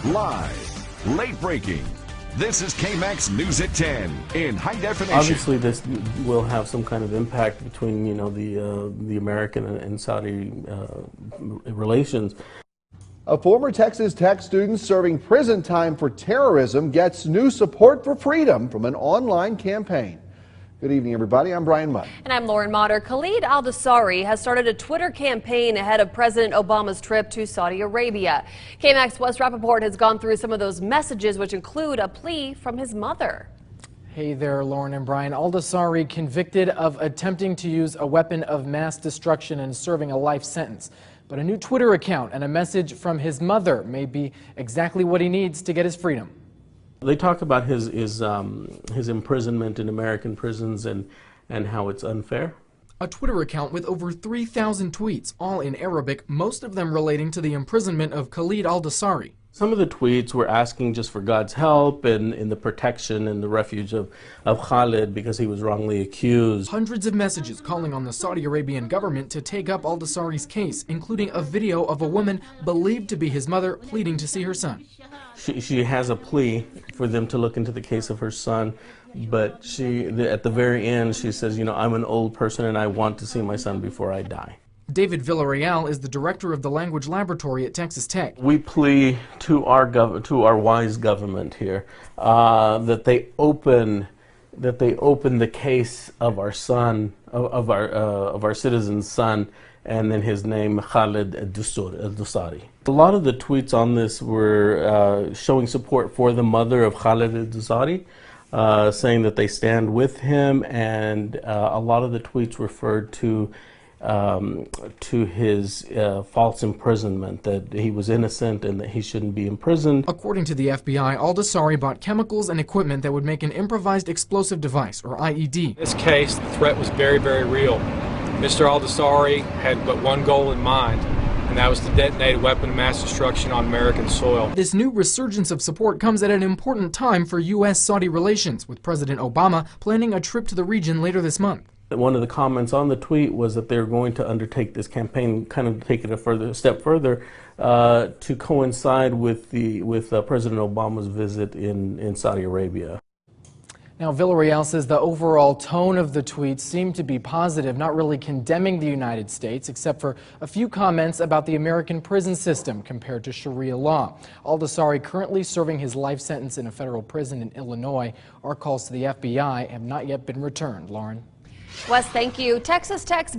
Live, late breaking. This is KMAX News at 10 in high definition. Obviously, this will have some kind of impact between, the American and Saudi relations. A former Texas Tech student serving prison time for terrorism gets new support for freedom from an online campaign. Good evening, everybody. I'm Brian Mudd. And I'm Lauren Motter. Khalid al-Dousari has started a Twitter campaign ahead of President Obama's trip to Saudi Arabia. KMAX Wes Rappaport has gone through some of those messages, which include a plea from his mother. Hey there, Lauren and Brian. Al-Dousari convicted of attempting to use a weapon of mass destruction and serving a life sentence. But a new Twitter account and a message from his mother may be exactly what he needs to get his freedom. They talk about his imprisonment in American prisons and how it's unfair. A Twitter account with over 3,000 tweets, all in Arabic, most of them relating to the imprisonment of Khalid al-Dousari. Some of the tweets were asking just for God's help and in the protection and the refuge of Khalid because he was wrongly accused. Hundreds of messages calling on the Saudi Arabian government to take up al-Dousari's case, including a video of a woman believed to be his mother pleading to see her son. She has a plea for them to look into the case of her son, but at the very end she says, I'm an old person and I want to see my son before I die. David Villarreal is the director of the language laboratory at Texas Tech. We plea to our wise government here that they open the case of our son, of our citizen's son, and then his name Khalid al-Dousari. A lot of the tweets on this were showing support for the mother of Khalid al-Dousari, saying that they stand with him, and a lot of the tweets referred to his false imprisonment, that he was innocent and that he shouldn't be imprisoned. According to the FBI, al-Dousari bought chemicals and equipment that would make an improvised explosive device, or IED. In this case, the threat was very, very real. Mr. al-Dousari had but one goal in mind, and that was to detonate a weapon of mass destruction on American soil. This new resurgence of support comes at an important time for U.S.-Saudi relations, with President Obama planning a trip to the region later this month. One of the comments on the tweet was that they're going to undertake this campaign, kind of take it a step further, to coincide with President Obama's visit in Saudi Arabia. Now, Villarreal says the overall tone of the tweets seemed to be positive, not really condemning the United States, except for a few comments about the American prison system compared to Sharia law. Al-Dousari currently serving his life sentence in a federal prison in Illinois. Our calls to the FBI have not yet been returned. Lauren. Wes, thank you. Texas Tech's